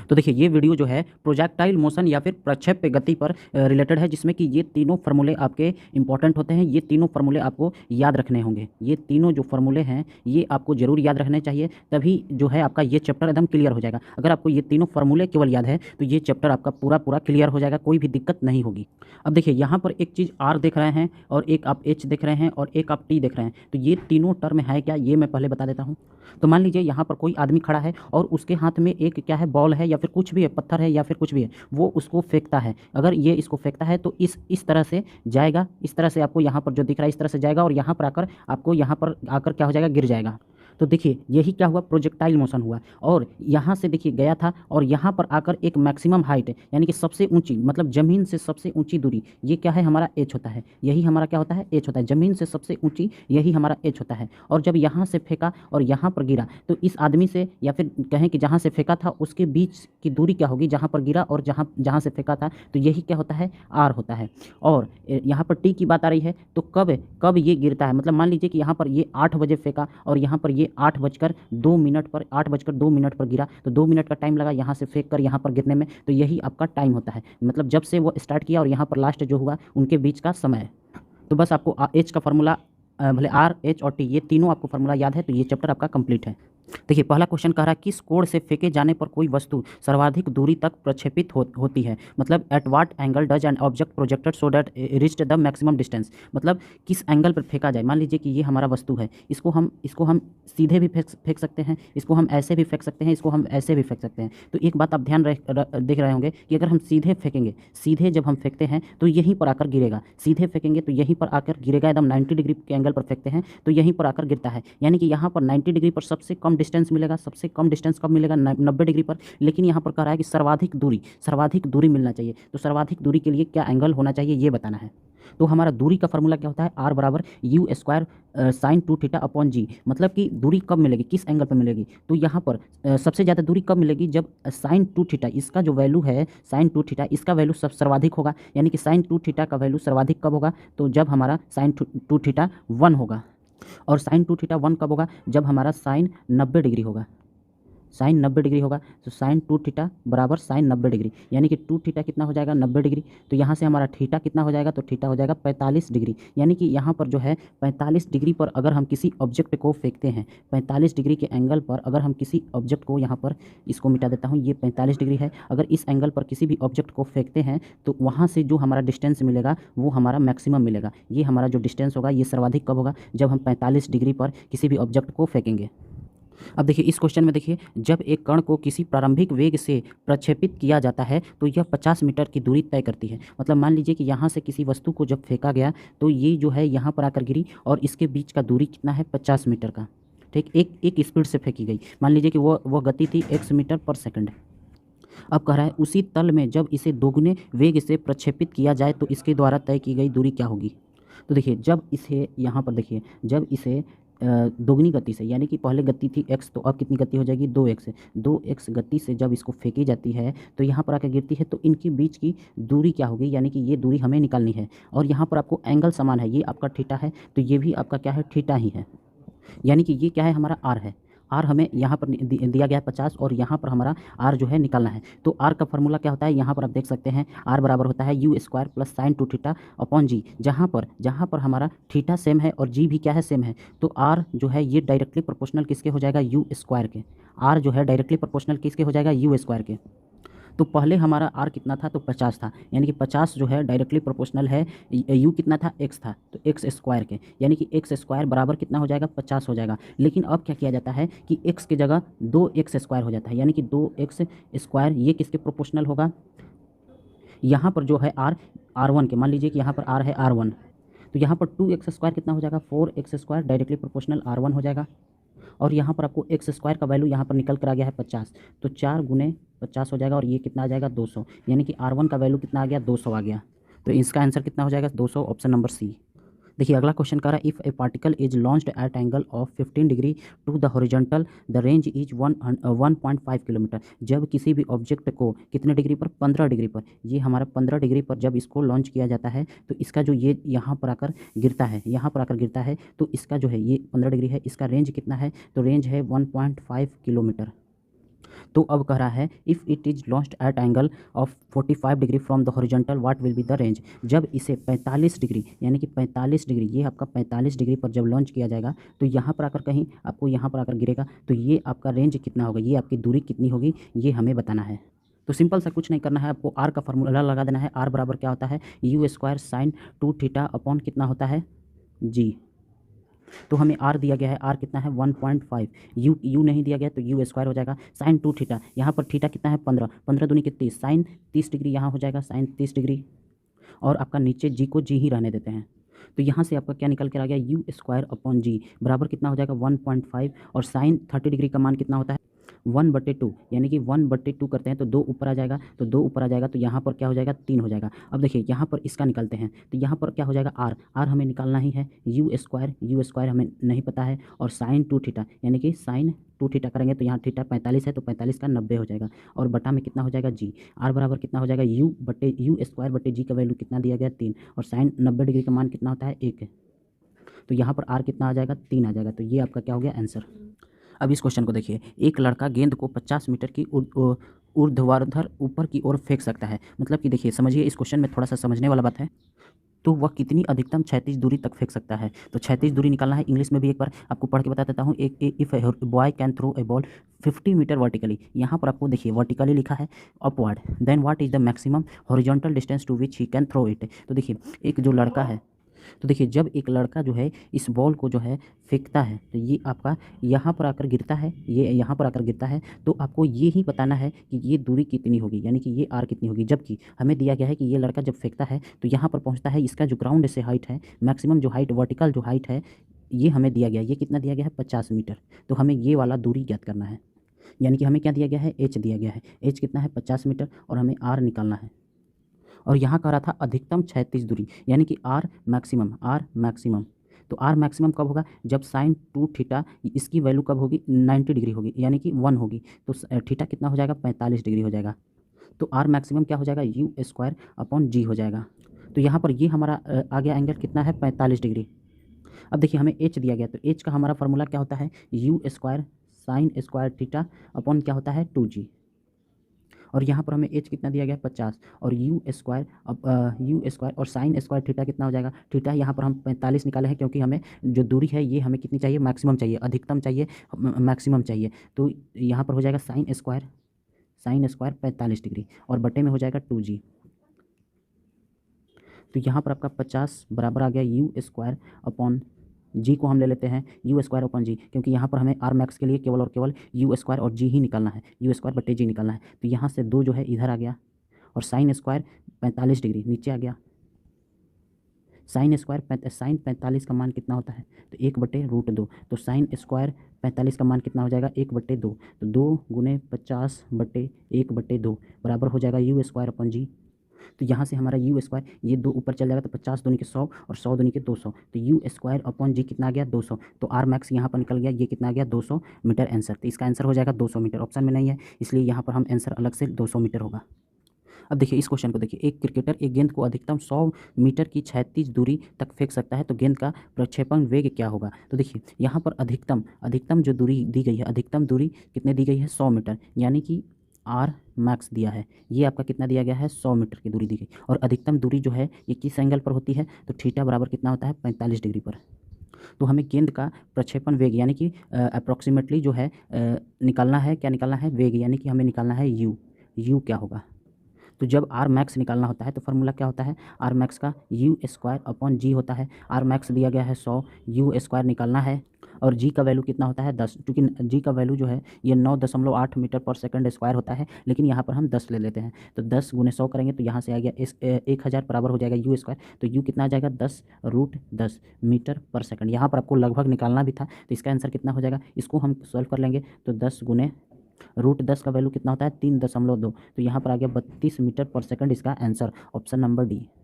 तो देखिए ये वीडियो जो है प्रोजेक्टाइल मोशन या फिर प्रक्षेप्य गति पर रिलेटेड है, जिसमें कि ये तीनों फार्मूले आपके इंपॉर्टेंट होते हैं। ये तीनों फार्मूले आपको याद रखने होंगे। ये तीनों जो फार्मूले हैं ये आपको जरूर याद रखने चाहिए, तभी जो है आपका ये चैप्टर एकदम क्लियर हो जाएगा। अगर आपको ये तीनों फार्मूले केवल याद है तो ये चैप्टर आपका पूरा पूरा क्लियर हो जाएगा, कोई भी दिक्कत नहीं होगी। अब देखिए यहाँ पर एक चीज़ आर देख रहे हैं और एक आप एच देख रहे हैं और एक आप टी देख रहे हैं, तो ये तीनों टर्म है क्या, ये मैं पहले बता देता हूँ। तो मान लीजिए यहाँ पर कोई आदमी खड़ा है और उसके हाथ में एक क्या है, बॉल है या फिर कुछ भी है, पत्थर है या फिर कुछ भी है, वो उसको फेंकता है। अगर ये इसको फेंकता है तो इस तरह से जाएगा, इस तरह से आपको यहाँ पर जो दिख रहा है इस तरह से जाएगा और यहाँ पर आकर आपको यहाँ पर आकर क्या हो जाएगा, गिर जाएगा। तो देखिए यही क्या हुआ, प्रोजेक्टाइल मोशन हुआ। और यहाँ से देखिए गया था और यहाँ पर आकर एक मैक्सिमम हाइट यानी कि सबसे ऊंची, मतलब ज़मीन से सबसे ऊंची दूरी, ये क्या है हमारा एच होता है। यही हमारा क्या होता है, एच होता है। ज़मीन से सबसे ऊंची यही हमारा एच होता है। और जब यहाँ से फेंका और यहाँ पर गिरा तो इस आदमी से या फिर कहें कि जहाँ से फेंका था उसके बीच की दूरी क्या होगी, जहाँ पर गिरा और जहाँ से फेंका था, तो यही क्या होता है, आर होता है। और यहाँ पर टी की बात आ रही है, तो कब कब ये गिरता है, मतलब मान लीजिए कि यहाँ पर ये 8 बजे फेंका और यहाँ पर ये 8 बज 2 मिनट पर गिरा, तो 2 मिनट का टाइम लगा यहाँ से फेंक कर यहाँ पर गिरने में, तो यही आपका टाइम होता है। मतलब जब से वो स्टार्ट किया और यहाँ पर लास्ट जो हुआ उनके बीच का समय। तो बस आपको एच का फार्मूला, भले आर एच और टी ये तीनों आपको फार्मूला याद है तो ये चैप्टर आपका कंप्लीट है। देखिए पहला क्वेश्चन कह रहा है किस कोण से फेंके जाने पर कोई वस्तु सर्वाधिक दूरी तक प्रक्षेपित होती है, मतलब at what angle does an object projected so that reached the maximum distance, मतलब किस एंगल पर फेंका जाए। मान लीजिए कि ये हमारा वस्तु है, इसको हम सीधे भी फेंक सकते हैं, इसको हम ऐसे भी फेंक सकते हैं, इसको हम ऐसे भी फेंक सकते हैं। तो एक बात आप ध्यान देख रहे होंगे कि अगर हम सीधे फेंकेंगे, सीधे जब हम फेंकते हैं तो यहीं पर आकर गिरेगा, सीधे फेंकेंगे तो यहीं पर आकर गिरेगा, एकदम 90 डिग्री के एंगल पर फेंकते हैं तो यहीं पर आकर गिरता है। यानी कि यहाँ पर 90 डिग्री पर सबसे कम डिस्टेंस मिलेगा। सबसे कम डिस्टेंस कब मिलेगा, 90 डिग्री पर। लेकिन यहाँ पर कह रहा है कि सर्वाधिक दूरी मिलना चाहिए, तो सर्वाधिक दूरी के लिए क्या एंगल होना चाहिए ये बताना है। तो हमारा दूरी का फॉर्मूला क्या होता है, आर बराबर U square sine 2 theta upon G. मतलब कि दूरी कब मिलेगी, किस एंगल पर मिलेगी, तो यहाँ पर सबसे ज़्यादा दूरी कब मिलेगी, जब साइन 2 थीटा, इसका जो वैल्यू है साइन 2 थीटा, इसका वैल्यू सर्वाधिक होगा। यानी कि साइन 2 थीटा का वैल्यू सर्वाधिक कब होगा, तो जब हमारा साइन 2 थीटा 1 होगा। और साइन 2 थीटा 1 कब होगा, जब हमारा साइन 90 डिग्री होगा। साइन 90 डिग्री होगा तो साइन 2 थीटा बराबर साइन 90 डिग्री, यानी कि 2 थीटा कितना हो जाएगा, 90 डिग्री। तो यहाँ से हमारा थीटा कितना हो जाएगा, तो थीटा हो जाएगा 45 डिग्री। यानी कि यहाँ पर जो है 45 डिग्री पर अगर हम किसी ऑब्जेक्ट को फेंकते हैं, 45 डिग्री के एंगल पर अगर हम किसी ऑब्जेक्ट को, यहाँ पर इसको मिटा देता हूँ, ये 45 डिग्री है, अगर इस एंगल पर किसी भी ऑब्जेक्ट को फेंकते हैं तो वहाँ से जो हमारा डिस्टेंस मिलेगा वो हमारा मैक्सिमम मिलेगा। ये हमारा जो डिस्टेंस होगा ये सर्वाधिक कब होगा, जब हम 45 डिग्री पर किसी भी ऑब्जेक्ट को फेंकेंगे। अब देखिए इस क्वेश्चन में देखिए, जब एक कण को किसी प्रारंभिक वेग से प्रक्षेपित किया जाता है तो यह 50 मीटर की दूरी तय करती है। मतलब मान लीजिए कि यहाँ से किसी वस्तु को जब फेंका गया तो ये जो है यहाँ पर आकर गिरी और इसके बीच का दूरी कितना है, 50 मीटर का। ठीक, एक स्पीड से फेंकी गई, मान लीजिए कि वो गति थी x मीटर पर सेकंड। अब कह रहा है उसी तल में जब इसे दोगुने वेग से प्रक्षेपित किया जाए तो इसके द्वारा तय की गई दूरी क्या होगी। तो देखिए जब इसे यहाँ पर देखिए, जब इसे दोगुनी गति से, यानी कि पहले गति थी x, तो अब कितनी गति हो जाएगी, 2x। 2x गति से जब इसको फेंकी जाती है तो यहाँ पर आकर गिरती है, तो इनके बीच की दूरी क्या होगी, यानी कि ये दूरी हमें निकालनी है। और यहाँ पर आपको एंगल समान है, ये आपका थीटा है तो ये भी आपका क्या है, थीटा ही है। यानी कि ये क्या है, हमारा आर है। आर हमें यहाँ पर दिया गया है 50 और यहाँ पर हमारा आर जो है निकालना है। तो आर का फॉर्मूला क्या होता है, यहाँ पर आप देख सकते हैं आर बराबर होता है u square plus sine 2 theta upon g, जहाँ पर हमारा थीटा सेम है और जी भी क्या है, सेम है। तो आर जो है ये डायरेक्टली प्रोपोर्शनल किसके हो जाएगा, यू स्क्वायर के। आर जो है डायरेक्टली प्रोपोर्शनल किसके हो जाएगा, यू स्क्वायर के। तो पहले हमारा आर कितना था, तो 50 था, यानी कि 50 जो है डायरेक्टली प्रोपोर्शनल है, यू कितना था, एक्स था, तो एक्स स्क्वायर के, यानी कि एक्स स्क्वायर बराबर कितना हो जाएगा, 50 हो जाएगा। लेकिन अब क्या किया जाता है कि एक्स की जगह 2x स्क्वायर हो जाता है, यानी कि 2x स्क्वायर ये किसके प्रोपोर्शनल होगा, यहाँ पर जो है R1 के। मान लीजिए कि यहाँ पर R है R1, तो यहाँ पर 2x स्क्वायर कितना हो जाएगा, 4x square directly proportional R1 हो जाएगा। और यहाँ पर आपको एक्स स्क्वायर का वैल्यू यहाँ पर निकल कर आ गया है 50, तो 4 गुने 50 हो जाएगा और ये कितना आ जाएगा, 200। यानी कि R1 का वैल्यू कितना आ गया, 200 आ गया। तो इसका आंसर कितना हो जाएगा, 200, ऑप्शन नंबर सी। देखिए अगला क्वेश्चन कह रहा है if a particle is launched at angle of 15 degree to the horizontal the range is 1.5 kilometre. जब किसी भी ऑब्जेक्ट को कितने डिग्री पर, 15 डिग्री पर, ये हमारा 15 डिग्री पर जब इसको लॉन्च किया जाता है तो इसका जो ये यहाँ पर आकर गिरता है, यहाँ पर आकर गिरता है, तो इसका जो है ये 15 डिग्री है, इसका रेंज कितना है, तो रेंज है 1.5 किलोमीटर। तो अब कह रहा है if it is launched at angle of 45 degree from the horizontal what will be the range. जब इसे 45 डिग्री यानी कि 45 डिग्री, ये आपका 45 डिग्री पर जब लॉन्च किया जाएगा तो यहाँ पर आकर कहीं आपको यहाँ पर आकर गिरेगा तो ये आपका रेंज कितना होगा, ये आपकी दूरी कितनी होगी, ये हमें बताना है। तो सिंपल सा कुछ नहीं करना है, आपको आर का फार्मूला लगा देना है। आर बराबर क्या होता है, u square sine 2 theta upon कितना होता है जी। तो हमें आर दिया गया है, आर कितना है 1.5, यू नहीं दिया गया तो यू स्क्वायर हो जाएगा साइन 2 थीटा, यहाँ पर थीटा कितना है 15, 15 दूनी के 30, साइन 30 डिग्री यहाँ हो जाएगा साइन 30 डिग्री, और आपका नीचे जी को जी ही रहने देते हैं। तो यहाँ से आपका क्या निकल कर आ गया, यू स्क्वायर अपॉन जी बराबर कितना हो जाएगा 1.5, और साइन 30 डिग्री का मान कितना होता है 1/2, यानी कि 1/2 करते हैं तो 2 ऊपर आ जाएगा, तो 2 ऊपर आ जाएगा तो यहाँ पर क्या हो जाएगा 3 हो जाएगा। अब देखिए यहाँ पर इसका निकालते हैं तो यहाँ पर क्या हो जाएगा आर, आर हमें निकालना ही है, यू स्क्वायर हमें नहीं पता है, और साइन 2 थीटा यानी कि साइन 2 थीटा करेंगे तो यहाँ थीटा 45 है तो 45 का 90 हो जाएगा, और बटा में कितना हो जाएगा जी। आर बराबर कितना हो जाएगा यू स्क्वायर बटे जी का वैल्यू कितना दिया गया 3, और साइन 90 डिग्री का मान कितना होता है 1, तो यहाँ पर आर कितना आ जाएगा 3 आ जाएगा। तो ये आपका क्या हो गया आंसर। अब इस क्वेश्चन को देखिए, एक लड़का गेंद को 50 मीटर की ऊर्ध्वाधर ऊपर की ओर फेंक सकता है। मतलब कि देखिए समझिए, इस क्वेश्चन में थोड़ा सा समझने वाला बात है। तो वह कितनी अधिकतम क्षैतिज दूरी तक फेंक सकता है। तो क्षैतिज दूरी निकालना है, इंग्लिश में भी एक बार आपको पढ़ के बता देता हूँ। If a boy can throw a ball 50 metre vertically, यहाँ पर आपको देखिए वर्टिकली लिखा है upward, then what is the maximum horizontal distance to which he can throw it. तो देखिए एक जो लड़का है, तो देखिए जब एक लड़का जो है इस बॉल को जो है फेंकता है तो ये आपका यहाँ पर आकर गिरता है, ये यहाँ पर आकर गिरता है, तो आपको ये ही बताना है कि ये दूरी कितनी होगी, यानी कि ये आर कितनी होगी। जबकि हमें दिया गया है कि ये लड़का जब फेंकता है तो यहाँ पर पहुँचता है, इसका जो ग्राउंड से हाइट है, मैक्सिमम जो हाइट वर्टिकल जो हाइट है, ये हमें दिया गया है, ये कितना दिया गया है 50 मीटर। तो हमें ये वाला दूरी ज्ञात करना है, यानी कि हमें क्या दिया गया है एच दिया गया है, एच कितना है 50 मीटर, और हमें आर निकालना है। और यहाँ कह रहा था अधिकतम क्षैतिज दूरी, यानी कि आर मैक्सिमम। तो आर मैक्सिमम कब होगा, जब साइन 2 थीटा इसकी वैल्यू कब होगी 90 डिग्री होगी, यानी कि 1 होगी, तो थीटा कितना हो जाएगा 45 डिग्री हो जाएगा। तो आर मैक्सिमम क्या हो जाएगा यू स्क्वायर अपॉन जी हो जाएगा। तो यहाँ पर ये हमारा आ गया एंगल कितना है 45 डिग्री। अब देखिए हमें एच दिया गया, तो एच का हमारा फार्मूला क्या होता है u square sine square theta upon क्या होता है 2g, और यहाँ पर हमें एच कितना दिया गया 50, और यू स्क्वायर और साइन स्क्वायर थीटा कितना हो जाएगा, थीटा यहाँ पर हम 45 निकाले हैं, क्योंकि हमें जो दूरी है ये हमें कितनी चाहिए मैक्सिमम चाहिए, अधिकतम चाहिए मैक्सिमम चाहिए। तो यहाँ पर हो जाएगा साइन स्क्वायर 45 डिग्री, और बटे में हो जाएगा 2g। तो यहाँ पर आपका 50 बराबर आ गया यू स्क्वायर अपॉन जी को हम ले लेते हैं यू स्क्वायर अपॉन जी, क्योंकि यहाँ पर हमें आर मैक्स के लिए केवल और केवल यू स्क्वायर और जी ही निकालना है, यू स्क्वायर बटे जी निकालना है। तो यहाँ से 2 जो है इधर आ गया, और साइन स्क्वायर 45 डिग्री नीचे आ गया, साइन 45 का मान कितना होता है तो 1/√2, तो साइन स्क्वायर 45 का मान कितना हो जाएगा 1/2, तो 2 गुने 50 बटे 1/2 बराबर हो जाएगा यू स्क्वायर अपॉन जी। तो यहाँ से हमारा यू स्क्वायर ये 2 ऊपर चल जाएगा, तो 50 दूनी के 100 और 100 दूनी के 200, तो यू स्क्वायर अपॉन जी कितना आ गया 200। तो आर मैक्स यहाँ पर निकल गया, ये कितना आ गया 200 मीटर आंसर। तो इसका आंसर हो जाएगा 200 मीटर, ऑप्शन में नहीं है, इसलिए यहाँ पर हम आंसर अलग से 200 मीटर होगा। अब देखिए इस क्वेश्चन को देखिए, एक क्रिकेटर एक गेंद को अधिकतम 100 मीटर की क्षैतिज दूरी तक फेंक सकता है, तो गेंद का प्रक्षेपण वेग क्या होगा। तो देखिए यहाँ पर अधिकतम जो दूरी दी गई है, अधिकतम दूरी कितने दी गई है 100 मीटर, यानी कि आर मैक्स दिया है, ये आपका कितना दिया गया है 100 मीटर की दूरी दी गई, और अधिकतम दूरी जो है ये किस एंगल पर होती है तो थीटा बराबर कितना होता है 45 डिग्री पर। तो हमें गेंद का प्रक्षेपण वेग यानी कि अप्रॉक्सीमेटली जो है निकालना है, क्या निकालना है वेग, यानी कि हमें निकालना है यू क्या होगा। तो जब आर मैक्स निकालना होता है तो फार्मूला क्या होता है आर मैक्स का यू स्क्वायर अपॉन जी होता है। आर मैक्स दिया गया है 100, यू स्क्वायर निकालना है, और जी का वैल्यू कितना होता है 10, क्योंकि जी का वैल्यू जो है ये 9.8 मीटर पर सेकंड स्क्वायर होता है, लेकिन यहाँ पर हम 10 ले लेते हैं, तो 10 गुने 100 करेंगे तो यहाँ से आ गया 1000 बराबर हो जाएगा यू स्क्वायर। तो यू कितना आ जाएगा 10√10 मीटर पर सेकंड। यहाँ पर आपको लगभग निकालना भी था, तो इसका आंसर कितना हो जाएगा, इसको हम सॉल्व कर लेंगे तो 10 गुने √10 का वैल्यू कितना होता है 3.2, तो यहाँ पर आ गया 32 मीटर पर सेकंड, इसका आंसर ऑप्शन नंबर डी।